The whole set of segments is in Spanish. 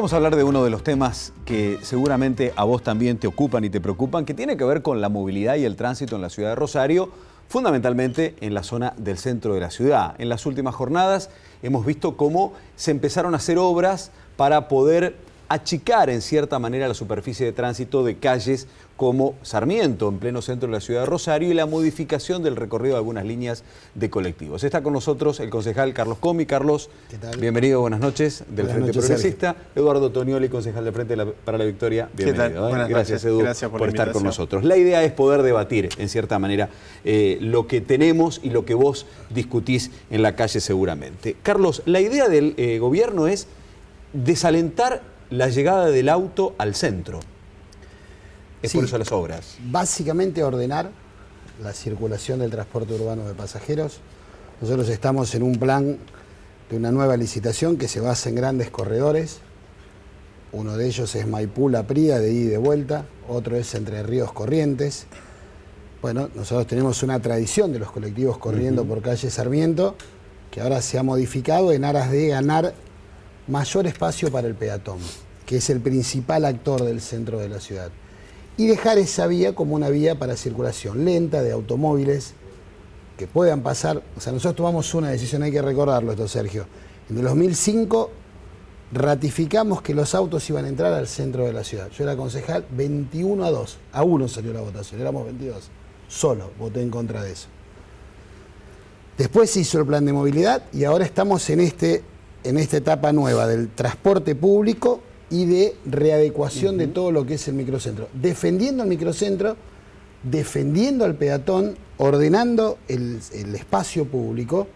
Vamos a hablar de uno de los temas que seguramente a vos también te ocupan y te preocupan, que tiene que ver con la movilidad y el tránsito en la ciudad de Rosario, fundamentalmente en la zona del centro de la ciudad. En las últimas jornadas hemos visto cómo se empezaron a hacer obras para poder achicar en cierta manera la superficie de tránsito de calles como Sarmiento, en pleno centro de la ciudad de Rosario, y la modificación del recorrido de algunas líneas de colectivos. Está con nosotros el concejal Carlos Comi. Carlos, ¿qué tal? Bienvenido, buenas noches, del Frente Progresista. Eduardo Tonioli, concejal del Frente para la Victoria. Bienvenido. ¿Qué tal? Gracias, Edu, por estar con nosotros. La idea es poder debatir, en cierta manera, lo que tenemos y lo que vos discutís en la calle seguramente. Carlos, la idea del gobierno es desalentar la llegada del auto al centro. Es por eso las obras. Básicamente ordenar la circulación del transporte urbano de pasajeros. Nosotros estamos en un plan de una nueva licitación que se basa en grandes corredores. Uno de ellos es Maipú-La Prida, de ida y de vuelta. Otro es Entre Ríos Corrientes. Bueno, nosotros tenemos una tradición de los colectivos corriendo por calle Sarmiento, que ahora se ha modificado en aras de ganar mayor espacio para el peatón, que es el principal actor del centro de la ciudad, y dejar esa vía como una vía para circulación lenta de automóviles que puedan pasar. O sea, nosotros tomamos una decisión, hay que recordarlo esto, Sergio. En el 2005 ratificamos que los autos iban a entrar al centro de la ciudad. Yo era concejal, 21-2, a 1 salió la votación, éramos 22, solo voté en contra de eso. Después se hizo el plan de movilidad y ahora estamos en esta etapa nueva del transporte público y de readecuación de todo lo que es el microcentro. Defendiendo el microcentro, defendiendo al peatón, ordenando el espacio público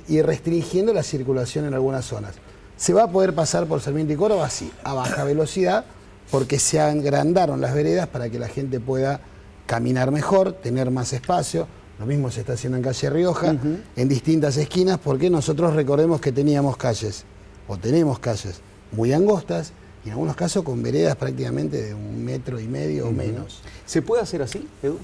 y restringiendo la circulación en algunas zonas. ¿Se va a poder pasar por Sarmiento y Córdoba? Sí, a baja velocidad, porque se agrandaron las veredas para que la gente pueda caminar mejor, tener más espacio. Lo mismo se está haciendo en calle Rioja, en distintas esquinas, porque nosotros recordemos que teníamos calles, o tenemos calles, muy angostas, y en algunos casos con veredas prácticamente de 1,5 metros o menos. ¿Se puede hacer así, Edu?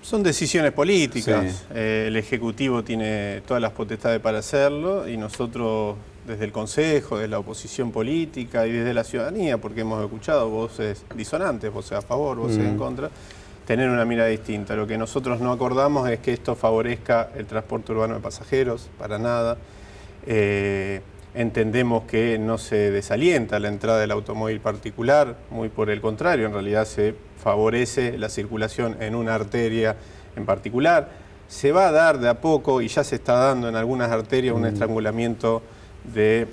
Son decisiones políticas. Sí. El Ejecutivo tiene todas las potestades para hacerlo, y nosotros desde el Consejo, desde la oposición política y desde la ciudadanía, porque hemos escuchado voces disonantes, voces a favor, voces en contra, tener una mirada distinta. Lo que nosotros no acordamos es que esto favorezca el transporte urbano de pasajeros, para nada. Entendemos que no se desalienta la entrada del automóvil particular, muy por el contrario, en realidad se favorece la circulación en una arteria en particular. Se va a dar de a poco, y ya se está dando en algunas arterias, un estrangulamiento del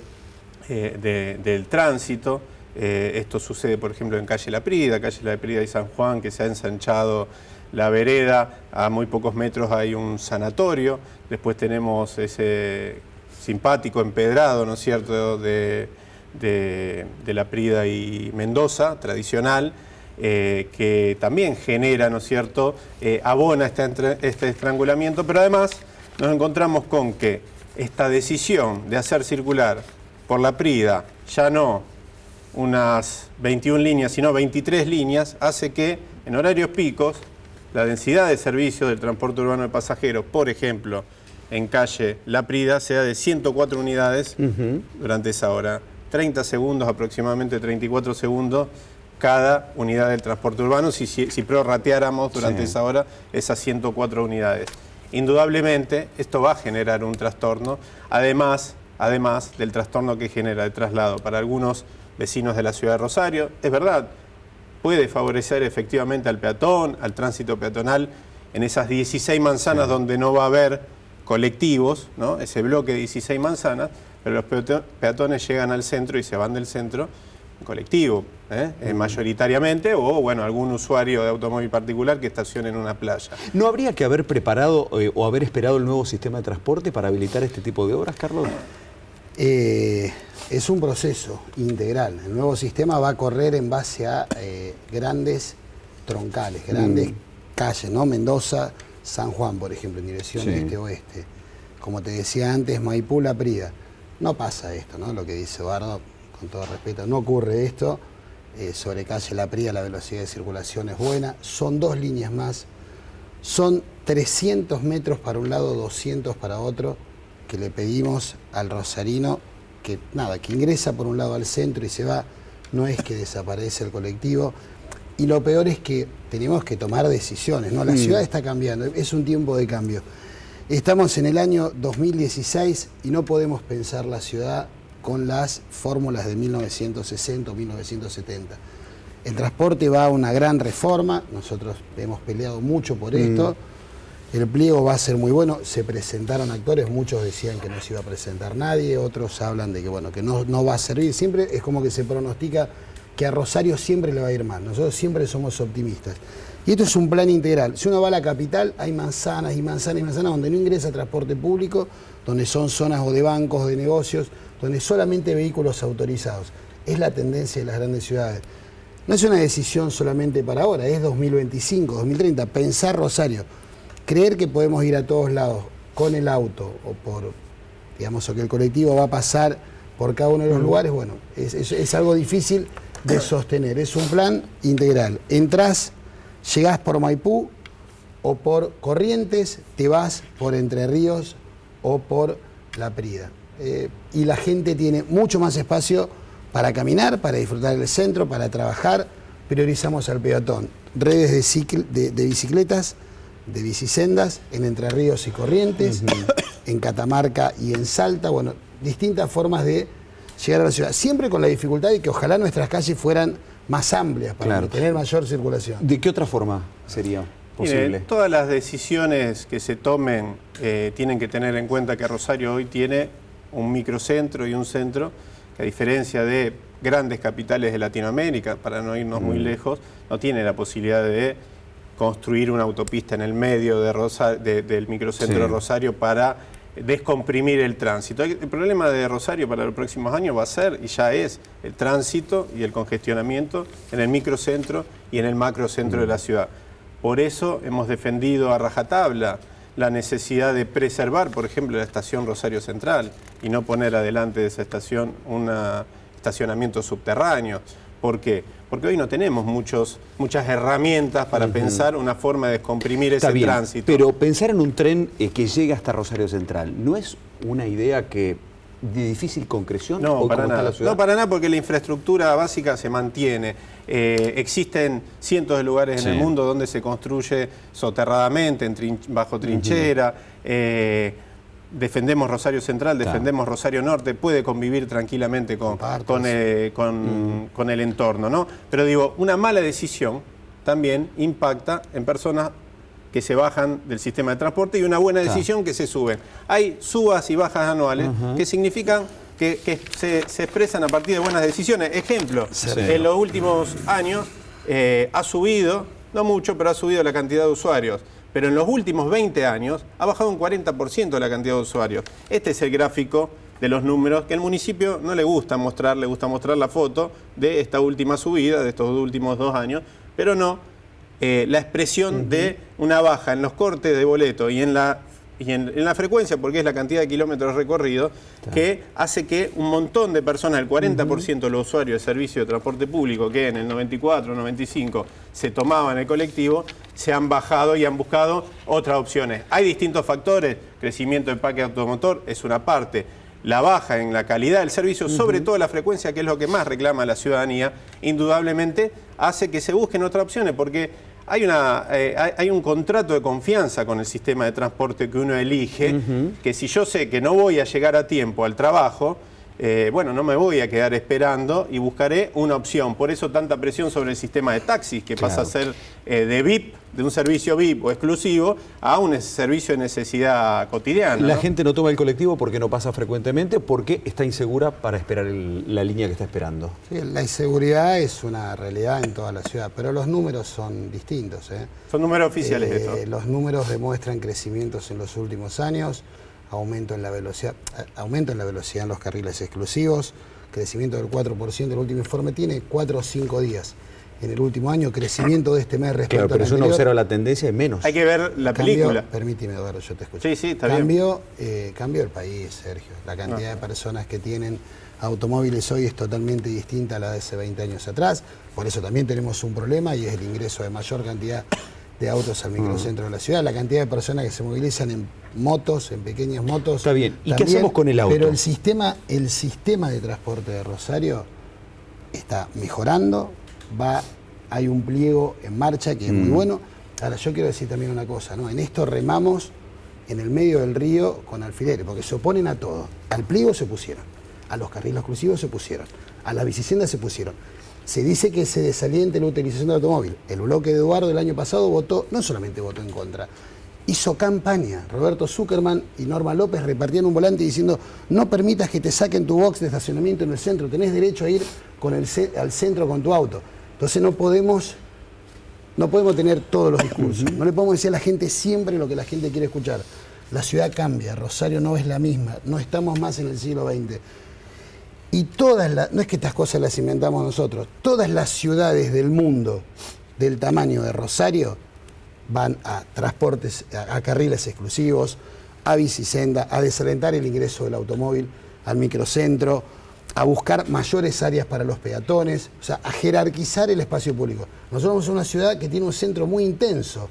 tránsito. Esto sucede, por ejemplo, en calle La Prida y San Juan, que se ha ensanchado la vereda. A muy pocos metros hay un sanatorio. Después tenemos ese simpático empedrado, ¿no es cierto?, de La Prida y Mendoza, tradicional, que también genera, ¿no es cierto?, abona este estrangulamiento. Pero además nos encontramos con que esta decisión de hacer circular por La Prida ya no unas 21 líneas, sino 23 líneas, hace que en horarios picos la densidad de servicios del transporte urbano de pasajeros, por ejemplo, en calle La Prida, sea de 104 unidades durante esa hora. 30 segundos, aproximadamente 34 segundos, cada unidad del transporte urbano, si prorrateáramos durante esa hora esas 104 unidades. Indudablemente, esto va a generar un trastorno, además del trastorno que genera el traslado para algunos vecinos de la ciudad de Rosario. Es verdad, puede favorecer efectivamente al peatón, al tránsito peatonal, en esas 16 manzanas donde no va a haber colectivos, ¿no?, ese bloque de 16 manzanas, pero los peatones llegan al centro y se van del centro en colectivo, mayoritariamente, o bueno, algún usuario de automóvil particular que estacione en una playa. ¿No habría que haber preparado o haber esperado el nuevo sistema de transporte para habilitar este tipo de obras, Carlos? Es un proceso integral. El nuevo sistema va a correr en base a grandes troncales, grandes calles, ¿no? Mendoza, San Juan, por ejemplo, en dirección este-oeste. Como te decía antes, Maipú-La Prida. No pasa esto, ¿no? Lo que dice Eduardo, con todo respeto, no ocurre esto. Sobre calle La Prida la velocidad de circulación es buena. Son 2 líneas más. Son 300 metros para un lado, 200 para otro, que le pedimos al rosarino que ingresa por un lado al centro y se va, no es que desaparece el colectivo. Y lo peor es que tenemos que tomar decisiones, ¿no? La ciudad está cambiando, es un tiempo de cambio. Estamos en el año 2016 y no podemos pensar la ciudad con las fórmulas de 1960 o 1970. El transporte va a una gran reforma, nosotros hemos peleado mucho por esto. El pliego va a ser muy bueno, se presentaron actores, muchos decían que no se iba a presentar nadie, otros hablan de que, bueno, que no va a servir. Siempre es como que se pronostica que a Rosario siempre le va a ir mal. Nosotros siempre somos optimistas. Y esto es un plan integral. Si uno va a la capital, hay manzanas y manzanas y manzanas donde no ingresa transporte público, donde son zonas o de bancos, de negocios, donde solamente vehículos autorizados. Es la tendencia de las grandes ciudades. No es una decisión solamente para ahora, es 2025, 2030. Pensar Rosario, creer que podemos ir a todos lados con el auto o por, digamos, o que el colectivo va a pasar por cada uno de los lugares, bueno, es algo difícil de sostener. Es un plan integral. Entrás, llegás por Maipú o por Corrientes, te vas por Entre Ríos o por La Prida. Y la gente tiene mucho más espacio para caminar, para disfrutar del centro, para trabajar. Priorizamos al peatón. Redes de bicicletas, de bicisendas, en Entre Ríos y Corrientes, en Catamarca y en Salta. Bueno, distintas formas de llegar a la ciudad. Siempre con la dificultad de que ojalá nuestras calles fueran más amplias para tener mayor circulación. ¿De qué otra forma sería posible? Mire, todas las decisiones que se tomen tienen que tener en cuenta que Rosario hoy tiene un microcentro y un centro que, a diferencia de grandes capitales de Latinoamérica, para no irnos muy lejos, no tiene la posibilidad de construir una autopista en el medio del microcentro de Rosario para descomprimir el tránsito. El problema de Rosario para los próximos años va a ser, y ya es, el tránsito y el congestionamiento en el microcentro y en el macrocentro de la ciudad. Por eso hemos defendido a rajatabla la necesidad de preservar, por ejemplo, la estación Rosario Central y no poner adelante de esa estación un estacionamiento subterráneo. ¿Por qué? Porque hoy no tenemos muchas herramientas para pensar una forma de descomprimir ese tránsito. Pero pensar en un tren que llegue hasta Rosario Central, ¿no es una idea de difícil concreción? No, para nada. No, para nada, porque la infraestructura básica se mantiene. Existen cientos de lugares en el mundo donde se construye soterradamente, bajo trinchera. Defendemos Rosario Central, defendemos Rosario Norte, puede convivir tranquilamente con el entorno, ¿no? Pero digo, una mala decisión también impacta en personas que se bajan del sistema de transporte y una buena decisión que se suben. Hay subas y bajas anuales que significan que se expresan a partir de buenas decisiones. Ejemplo, en los últimos años ha subido, no mucho, pero ha subido la cantidad de usuarios. Pero en los últimos 20 años ha bajado un 40% la cantidad de usuarios. Este es el gráfico de los números que al municipio no le gusta mostrar, le gusta mostrar la foto de esta última subida, de estos últimos 2 años, pero no la expresión de una baja en los cortes de boleto y en la frecuencia, porque es la cantidad de kilómetros recorridos, que hace que un montón de personas, el 40% de los usuarios de servicio de transporte público, que en el 94, 95 se tomaban el colectivo, se han bajado y han buscado otras opciones. Hay distintos factores, crecimiento del parque automotor es una parte, la baja en la calidad del servicio, sobre todo la frecuencia, que es lo que más reclama la ciudadanía, indudablemente hace que se busquen otras opciones, porque hay un contrato de confianza con el sistema de transporte que uno elige, que si yo sé que no voy a llegar a tiempo al trabajo, bueno, no me voy a quedar esperando y buscaré una opción. Por eso tanta presión sobre el sistema de taxis, que pasa a ser de VIP, de un servicio VIP o exclusivo, a un servicio de necesidad cotidiana. La gente no toma el colectivo porque no pasa frecuentemente, porque está insegura para esperar la línea que está esperando. Sí, la inseguridad es una realidad en toda la ciudad, pero los números son distintos. Son números oficiales esto. Los números demuestran crecimientos en los últimos años, aumento en la velocidad en los carriles exclusivos, crecimiento del 4%, el último informe tiene 4 o 5 días. En el último año, crecimiento de este mes respecto pero si uno observa la tendencia es menos. Hay que ver la película. Permíteme, Eduardo, yo te escucho. Sí, está bien. Cambió el país, Sergio. La cantidad de personas que tienen automóviles hoy es totalmente distinta a la de hace 20 años atrás. Por eso también tenemos un problema y es el ingreso de mayor cantidad de autos al microcentro de la ciudad, la cantidad de personas que se movilizan en motos, en pequeñas motos. Está bien. ¿Y también, qué hacemos con el auto? Pero el sistema de transporte de Rosario está mejorando, hay un pliego en marcha que es muy bueno. Ahora, yo quiero decir también una cosa, ¿no? En esto remamos en el medio del río con alfileres, porque se oponen a todo. Al pliego se pusieron, a los carriles exclusivos se pusieron, a las bicisendas se pusieron. Se dice que se desaliente la utilización del automóvil. El bloque de Eduardo el año pasado no solamente votó en contra, hizo campaña. Roberto Zuckerman y Norma López repartían un volante diciendo: no permitas que te saquen tu box de estacionamiento en el centro, tenés derecho a ir al centro con tu auto. Entonces no podemos tener todos los discursos. No le podemos decir a la gente siempre lo que la gente quiere escuchar. La ciudad cambia, Rosario no es la misma, no estamos más en el siglo XX. Y no es que estas cosas las inventamos nosotros, todas las ciudades del mundo del tamaño de Rosario van a transportes, a carriles exclusivos, a bicisenda, a desalentar el ingreso del automóvil al microcentro, a buscar mayores áreas para los peatones, o sea, a jerarquizar el espacio público. Nosotros somos una ciudad que tiene un centro muy intenso,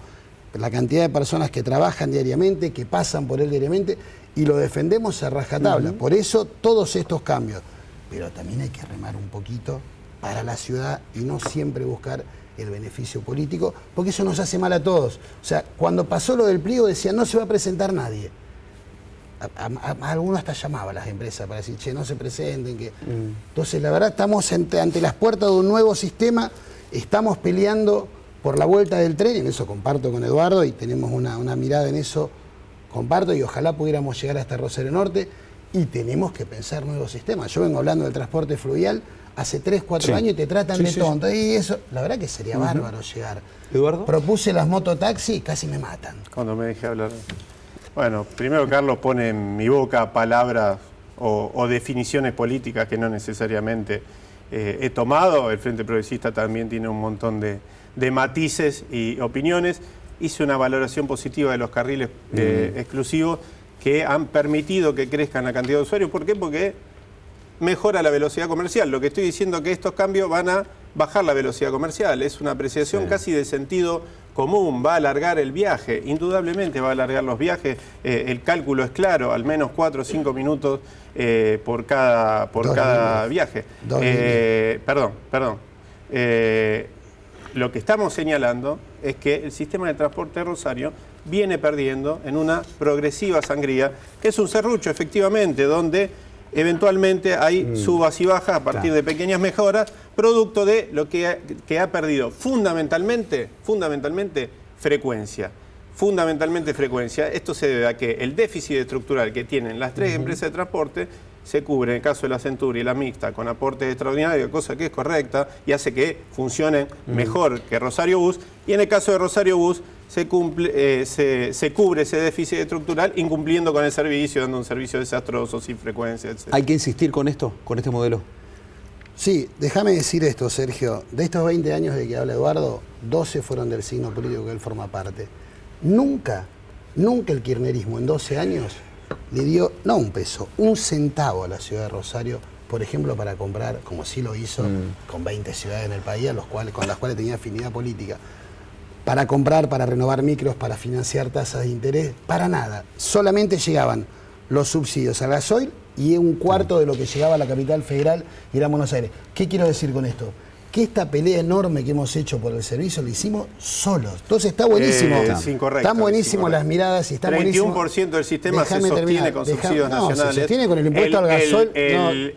la cantidad de personas que trabajan diariamente, que pasan por él diariamente, y lo defendemos a rajatabla. Por eso todos estos cambios. Pero también hay que remar un poquito para la ciudad y no siempre buscar el beneficio político, porque eso nos hace mal a todos. O sea, cuando pasó lo del pliego decían: no se va a presentar nadie. A algunos hasta llamaban a las empresas para decir: che, no se presenten. Entonces, la verdad, estamos ante las puertas de un nuevo sistema, estamos peleando por la vuelta del tren, y en eso comparto con Eduardo y tenemos una mirada en eso, comparto, y ojalá pudiéramos llegar hasta Rosario Norte. Y tenemos que pensar nuevos sistemas. Yo vengo hablando del transporte fluvial hace 3, 4 años y te tratan de tonto. Y eso, la verdad que sería bárbaro llegar. ¿Eduardo? Propuse las mototaxis y casi me matan. Cuando me dejé hablar. Bueno, primero Carlos pone en mi boca palabras o definiciones políticas que no necesariamente he tomado. El Frente Progresista también tiene un montón de matices y opiniones. Hice una valoración positiva de los carriles exclusivos, que han permitido que crezcan la cantidad de usuarios. ¿Por qué? Porque mejora la velocidad comercial. Lo que estoy diciendo es que estos cambios van a bajar la velocidad comercial. Es una apreciación casi de sentido común. Va a alargar el viaje, indudablemente va a alargar los viajes. El cálculo es claro, al menos 4 o 5 minutos por cada viaje. Perdón. Lo que estamos señalando es que el sistema de transporte de Rosario viene perdiendo en una progresiva sangría, que es un serrucho, efectivamente, donde eventualmente hay subas y bajas a partir de pequeñas mejoras, producto de lo que ha perdido fundamentalmente frecuencia. Esto se debe a que el déficit estructural que tienen las 3 empresas de transporte se cubre, en el caso de la Centuria y la Mixta, con aportes extraordinarios, cosa que es correcta y hace que funcionen mejor que Rosario Bus, y en el caso de Rosario Bus se cubre ese déficit estructural incumpliendo con el servicio, dando un servicio desastroso, sin frecuencia, etc. ¿Hay que insistir con esto, con este modelo? Sí, déjame decir esto, Sergio. De estos 20 años de que habla Eduardo, 12 fueron del signo político que él forma parte. Nunca el kirchnerismo en 12 años le dio, no un peso, un centavo a la ciudad de Rosario, por ejemplo, para comprar, como sí lo hizo con 20 ciudades en el país, con las cuales tenía afinidad política, para comprar, para renovar micros, para financiar tasas de interés, para nada. Solamente llegaban los subsidios al gasoil y un cuarto de lo que llegaba a la capital federal y era Buenos Aires. ¿Qué quiero decir con esto? Que esta pelea enorme que hemos hecho por el servicio la hicimos solos. Entonces está buenísimo. Están buenísimas las miradas y está buenísimo. 31% del sistema se sostiene con subsidios nacionales. Se sostiene con el impuesto al gasoil.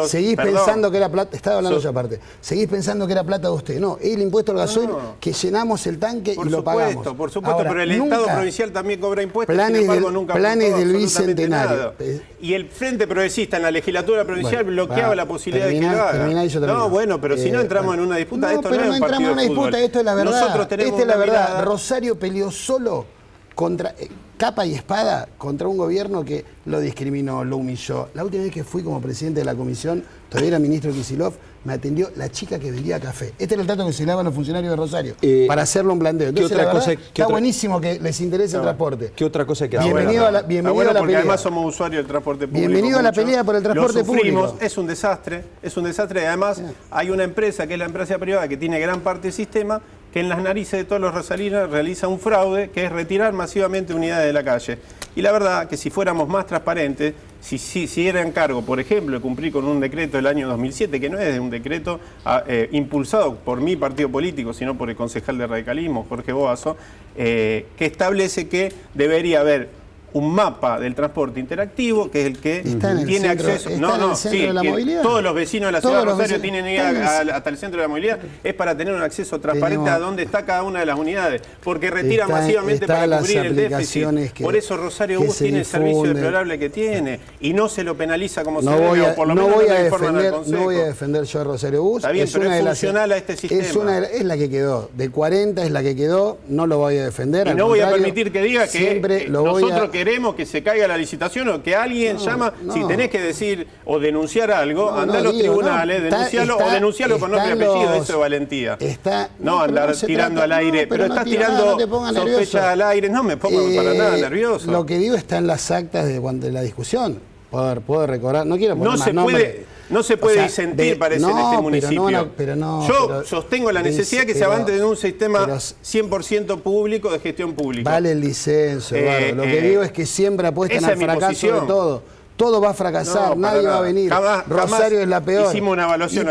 Seguís pensando que era plata. Estaba hablando yo aparte. Seguís pensando que era plata de usted. No, es el impuesto al gasoil que llenamos el tanque y lo pagamos. Por supuesto, ahora, pero el Estado provincial también cobra impuestos. Planes del Bicentenario. Y el Frente Progresista en la legislatura provincial bloqueaba la posibilidad de que lo haga. Bueno, pero si no entramos en una disputa, no, esto pero no es un partido entramos en una disputa, esto es la verdad. Nosotros tenemos esta es la verdad. Mirada. Rosario peleó solo contra capa y espada contra un gobierno que lo discriminó, lo humilló. La última vez que fui como presidente de la comisión, todavía era ministro Kicillof, me atendió la chica que vendía café. Este era el trato que se le daban a los funcionarios de Rosario para hacerlo un planteo. Entonces, está buenísimo que les interese el transporte. ¿Qué otra cosa hay que hacer? Bienvenido a la porque pelea. Además somos usuarios del transporte público. Bienvenido a la pelea por el transporte público. Es un desastre. Y además hay una empresa que es la empresa privada que tiene gran parte del sistema, que en las narices de todos los rosarinos realiza un fraude, que es retirar masivamente unidades de la calle. Y la verdad que si fuéramos más transparentes, si era encargo, por ejemplo, de cumplir con un decreto del año 2007, que no es un decreto impulsado por mi partido político, sino por el concejal de radicalismo, Jorge Boazo, que establece que debería haber un mapa del transporte interactivo, que es el que tiene acceso. Todos los vecinos de la ciudad de Rosario tienen que ir hasta el centro de la movilidad, es para tener un acceso transparente a dónde está cada una de las unidades, porque retira masivamente para cubrir el déficit. Por eso Rosario Bus tiene el servicio deplorable que tiene y no se lo penaliza como se debe, o por lo menos no lo informan al Consejo. No voy a defender yo a Rosario Bus. Está bien, pero es funcional a este sistema. Es la que quedó, de 40 es la que quedó, no lo voy a defender. Y no voy a permitir que diga que nosotros queremos que se caiga la licitación o que alguien llama. Si tenés que decir o denunciar algo, andá a los tribunales, denuncialo o denuncialo con nombre y apellido, eso es valentía. Andar tirando al aire, pero estás tirando sospechas al aire, no me pongo para nada nervioso. Lo que digo está en las actas de la discusión. Puedo recordar, no quiero poner más nombre. No se puede disentir, parece, en este municipio. Yo sostengo la necesidad que se avance en un sistema 100% público de gestión pública. Vale el licencio, Eduardo. Lo que digo es que siempre apuestan al fracaso de todo. Todo va a fracasar, nadie va a venir. Rosario es la peor. Hicimos una evaluación.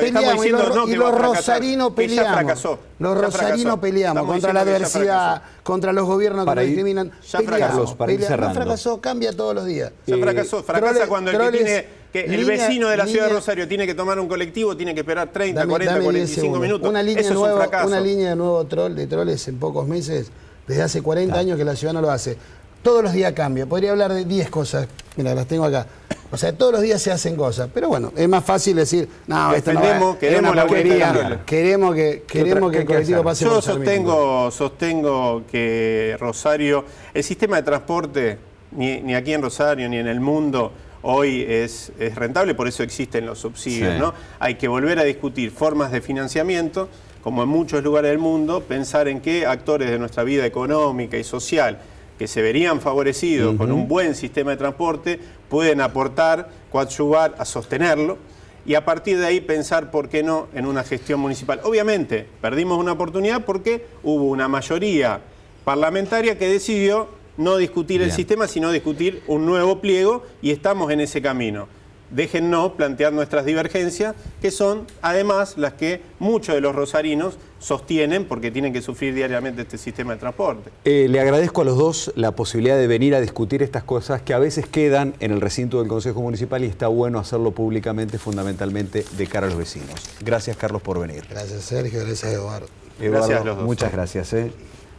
Y los rosarinos peleamos. Los rosarinos peleamos contra la adversidad, contra los gobiernos que nos discriminan. Carlos, para ir cerrando. No fracasó, cambia todos los días. Ya fracasó. Fracasa cuando el vecino de la ciudad de Rosario tiene que tomar un colectivo, tiene que esperar 30, 40, 45 minutos. Eso es un fracaso. Una línea de nuevo de troles en pocos meses, desde hace 40 años que la ciudad no lo hace. Todos los días cambia. Podría hablar de 10 cosas. Mira, las tengo acá. O sea, todos los días se hacen cosas. Pero bueno, es más fácil decir, no, esto no queremos la porquería. Queremos que el colectivo pase por Yo sostengo que Rosario, el sistema de transporte, ni aquí en Rosario ni en el mundo, hoy es rentable, por eso existen los subsidios, ¿no? Hay que volver a discutir formas de financiamiento, como en muchos lugares del mundo, pensar en qué actores de nuestra vida económica y social que se verían favorecidos con un buen sistema de transporte, pueden aportar, coadyuvar a sostenerlo y a partir de ahí pensar, ¿por qué no?, en una gestión municipal. Obviamente, perdimos una oportunidad porque hubo una mayoría parlamentaria que decidió no discutir el sistema, sino discutir un nuevo pliego y estamos en ese camino. Déjennos plantear nuestras divergencias, que son además las que muchos de los rosarinos sostienen porque tienen que sufrir diariamente este sistema de transporte. Le agradezco a los dos la posibilidad de venir a discutir estas cosas que a veces quedan en el recinto del Consejo Municipal y está bueno hacerlo públicamente, fundamentalmente de cara a los vecinos. Gracias, Carlos, por venir. Gracias, Sergio. Gracias, Eduardo. Gracias a los dos. Muchas gracias.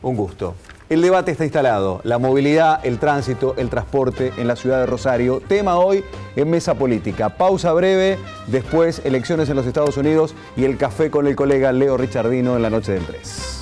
Un gusto. El debate está instalado. La movilidad, el tránsito, el transporte en la ciudad de Rosario. Tema hoy en Mesa Política. Pausa breve, después elecciones en los Estados Unidos y el café con el colega Leo Richardino en la noche del 3.